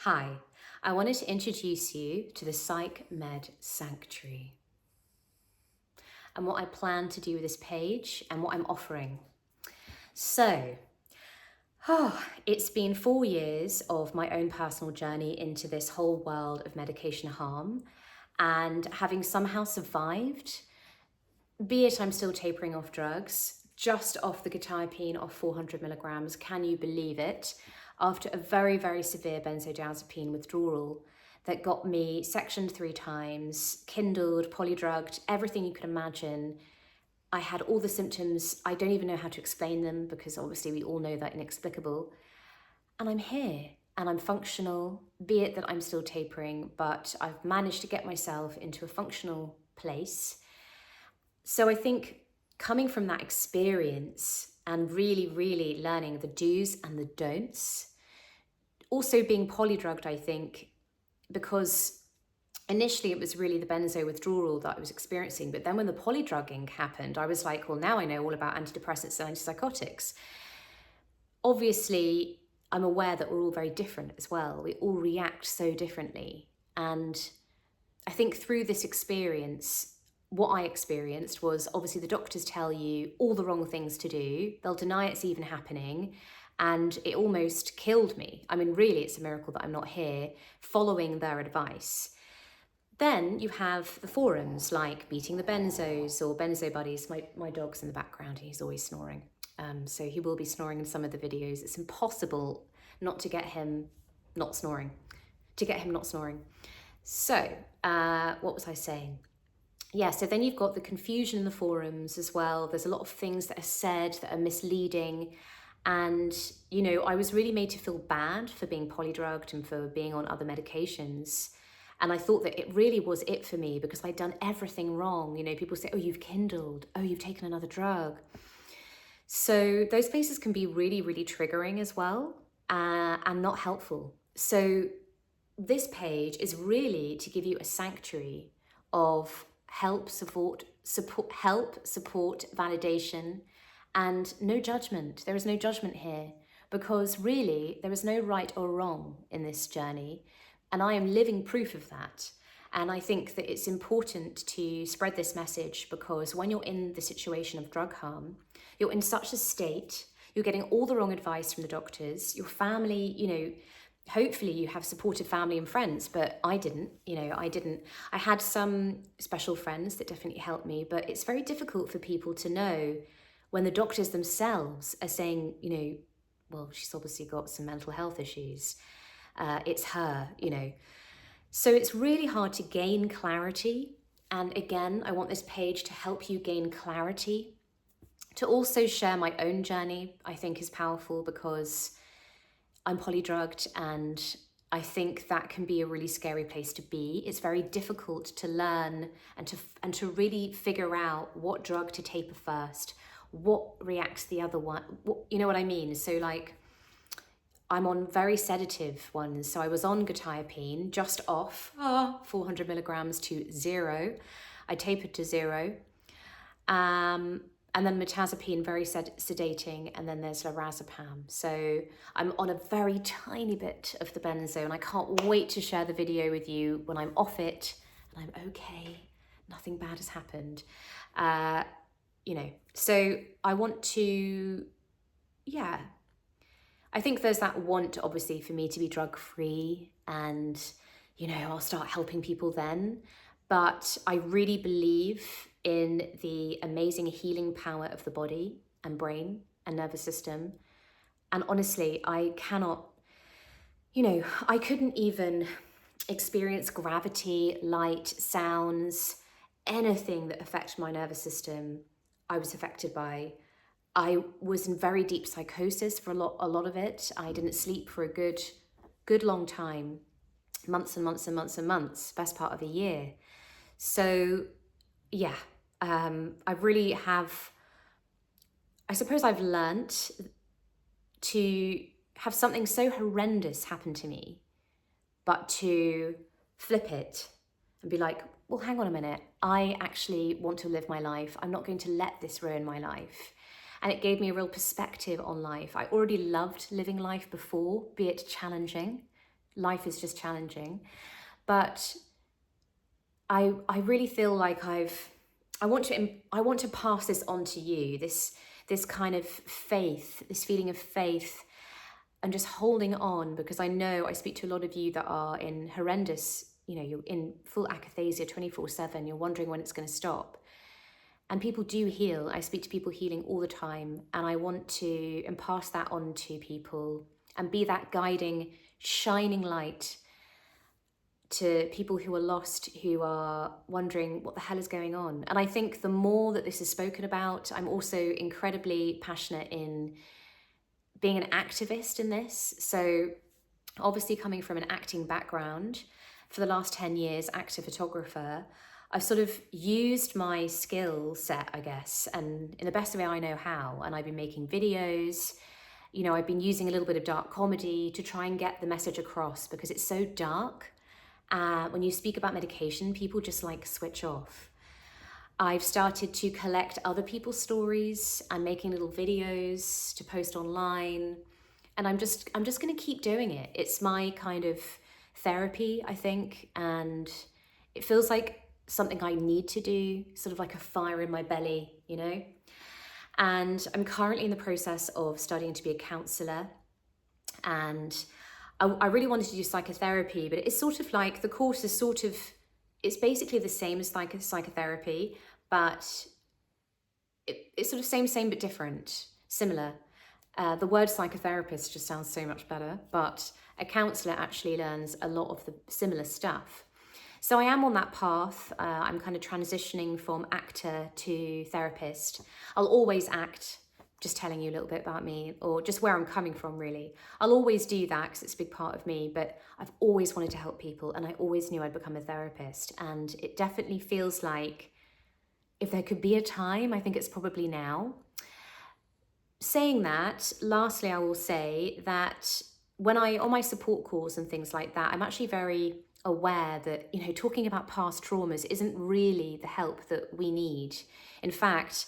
Hi, I wanted to introduce you to the Psych Med Sanctuary and what I plan to do with this page and what I'm offering. So, it's been 4 years of my own personal journey into this whole world of medication harm, and having somehow survived, be it I'm still tapering off drugs, just off the quetiapine of 400 milligrams, can you believe it? After a very, very severe benzodiazepine withdrawal that got me sectioned 3 times, kindled, polydrugged, everything you could imagine. I had all the symptoms. I don't even know how to explain them because obviously we all know that inexplicable. And I'm here and I'm functional, be it that I'm still tapering, but I've managed to get myself into a functional place. So I think coming from that experience and really, really learning the do's and the don'ts, also being polydrugged, I think, because initially it was really the benzo withdrawal that I was experiencing. But then when the polydrugging happened, I was like, well, now I know all about antidepressants and antipsychotics. Obviously, I'm aware that we're all very different as well. We all react so differently. And I think through this experience, what I experienced was obviously the doctors tell you all the wrong things to do. They'll deny it's even happening. And it almost killed me. I mean, really, it's a miracle that I'm not here following their advice. Then you have the forums like Beating the Benzos or Benzo Buddies. My dog's in the background, he's always snoring. So he will be snoring in some of the videos. It's impossible not to get him not snoring, So, what was I saying? Yeah, so then you've got the confusion in the forums as well. There's a lot of things that are said that are misleading. And, you know, I was really made to feel bad for being polydrugged and for being on other medications. And I thought that it really was it for me because I'd done everything wrong. You know, people say, oh, you've kindled, oh, you've taken another drug. So those places can be really, really triggering as well, and not helpful. So this page is really to give you a sanctuary of help, support, validation, and no judgment. There is no judgment here because really there is no right or wrong in this journey. And I am living proof of that. And I think that it's important to spread this message because when you're in the situation of drug harm, you're in such a state, you're getting all the wrong advice from the doctors, your family, you know, hopefully you have supportive family and friends, but I didn't. I had some special friends that definitely helped me, but it's very difficult for people to know when the doctors themselves are saying, you know, well, she's obviously got some mental health issues. It's her, you know. So it's really hard to gain clarity. And again, I want this page to help you gain clarity. To also share my own journey, I think is powerful because I'm polydrugged and I think that can be a really scary place to be. It's very difficult to learn and to really figure out what drug to taper first, what reacts the other one, you know what I mean? So like, I'm on very sedative ones. So I was on quetiapine, just off 400 milligrams to 0. I tapered to 0. And then mirtazapine, very sedating, and then there's lorazepam. So I'm on a very tiny bit of the benzo, and I can't wait to share the video with you when I'm off it, and I'm okay, nothing bad has happened. You know, so I want to, yeah, I think there's that want, obviously, for me to be drug-free and, you know, I'll start helping people then. But I really believe in the amazing healing power of the body and brain and nervous system. And honestly, I cannot, you know, I couldn't even experience gravity, light, sounds, anything that affected my nervous system, I was affected by. I was in very deep psychosis for a lot of it. I didn't sleep for a good long time, months and months and months and months, best part of a year. So yeah, I really have, I suppose I've learnt to have something so horrendous happen to me, but to flip it and be like, well, hang on a minute. I actually want to live my life. I'm not going to let this ruin my life. And it gave me a real perspective on life. I already loved living life before, be it challenging, life is just challenging. But I really feel like I want to pass this on to you, this kind of faith, this feeling of faith, and just holding on, because I know I speak to a lot of you that are in horrendous, you're in full akathisia 24/7, you're wondering when it's going to stop. And people do heal. I speak to people healing all the time, and I want to pass that on to people and be that guiding, shining light to people who are lost, who are wondering what the hell is going on. And I think the more that this is spoken about, I'm also incredibly passionate in being an activist in this. So obviously coming from an acting background, for the last 10 years, actor photographer, I've sort of used my skill set, I guess, and in the best way I know how. And I've been making videos, I've been using a little bit of dark comedy to try and get the message across, because it's so dark. When you speak about medication, people just like switch off. I've started to collect other people's stories. I'm making little videos to post online, and I'm just going to keep doing it. It's my kind of therapy, I think, and it feels like something I need to do, sort of like a fire in my belly, And I'm currently in the process of studying to be a counsellor, and I really wanted to do psychotherapy, but it's sort of like the course is it's basically the same as psychotherapy, but it's sort of same but different, similar. The word psychotherapist just sounds so much better, but a counsellor actually learns a lot of the similar stuff. So I am on that path. I'm kind of transitioning from actor to therapist. I'll always act, just telling you a little bit about me, or just where I'm coming from, really. I'll always do that because it's a big part of me, but I've always wanted to help people, and I always knew I'd become a therapist. And it definitely feels like if there could be a time, I think it's probably now. Saying that, lastly, I will say that on my support calls and things like that, I'm actually very aware that, talking about past traumas isn't really the help that we need. In fact,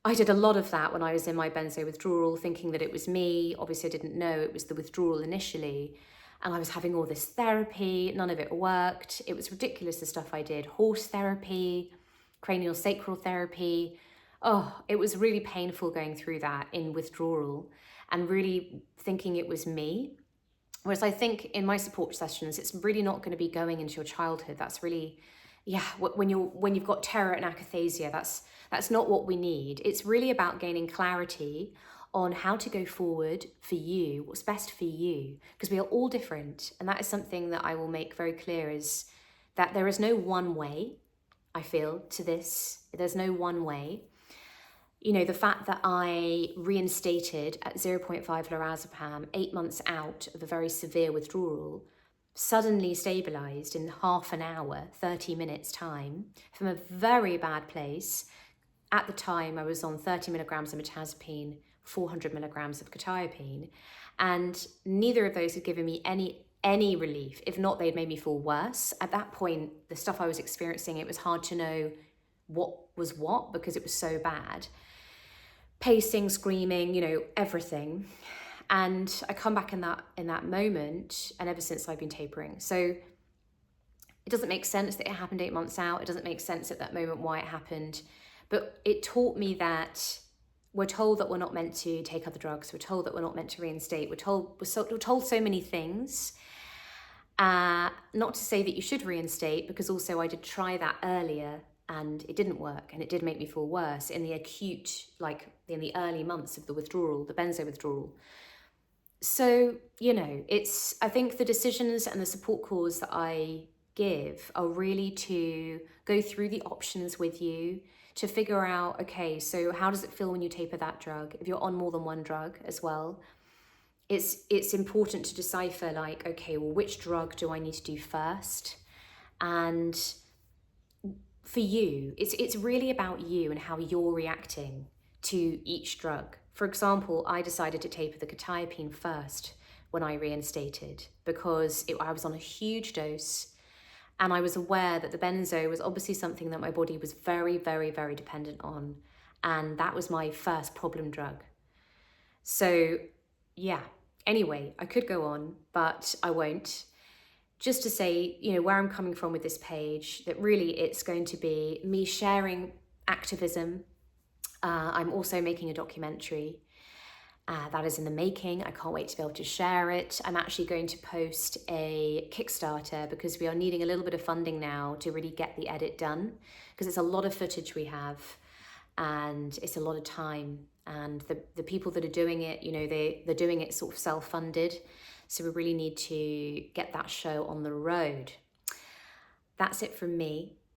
I did a lot of that when I was in my benzo withdrawal, thinking that it was me. Obviously, I didn't know it was the withdrawal initially. And I was having all this therapy. None of it worked. It was ridiculous, the stuff I did. Horse therapy, cranial sacral therapy. Oh, it was really painful going through that in withdrawal and really thinking it was me. Whereas I think in my support sessions, it's really not going to be going into your childhood. That's really, when you've got terror and akathisia, that's not what we need. It's really about gaining clarity on how to go forward for you, what's best for you, because we are all different. And that is something that I will make very clear, is that there is no one way, I feel, to this. There's no one way. The fact that I reinstated at 0.5 lorazepam 8 months out of a very severe withdrawal, suddenly stabilized in half an hour, 30 minutes time, from a very bad place. At the time, I was on 30 milligrams of mirtazapine, 400 milligrams of quetiapine, and neither of those had given me any relief. If not, they'd made me feel worse. At that point, the stuff I was experiencing, it was hard to know what was what, because it was so bad. Pacing, screaming, everything. And I come back in that moment, and ever since I've been tapering. So it doesn't make sense that it happened 8 months out. It doesn't make sense at that moment why it happened. But it taught me that we're told that we're not meant to take other drugs. We're told that we're not meant to reinstate. We're told so many things. Not to say that you should reinstate, because also I did try that earlier, and it didn't work, and it did make me feel worse in the acute, like in the early months of the withdrawal, the benzo withdrawal. So, I think the decisions and the support calls that I give are really to go through the options with you, to figure out, okay, so how does it feel when you taper that drug? If you're on more than one drug as well, it's important to decipher, like, okay, well, which drug do I need to do first? And for you, it's really about you and how you're reacting to each drug. For example, I decided to taper the quetiapine first when I reinstated, because I was on a huge dose, and I was aware that the benzo was obviously something that my body was very, very, very dependent on, and that was my first problem drug. So yeah, anyway, I could go on, but I won't. just to say, you know, where I'm coming from with this page, that really it's going to be me sharing activism. I'm also making a documentary that is in the making. I can't wait to be able to share it. I'm actually going to post a Kickstarter because we are needing a little bit of funding now to really get the edit done, because it's a lot of footage we have and it's a lot of time. And the people that are doing it, you know, they're doing it sort of self-funded. So we really need to get that show on the road. That's it from me.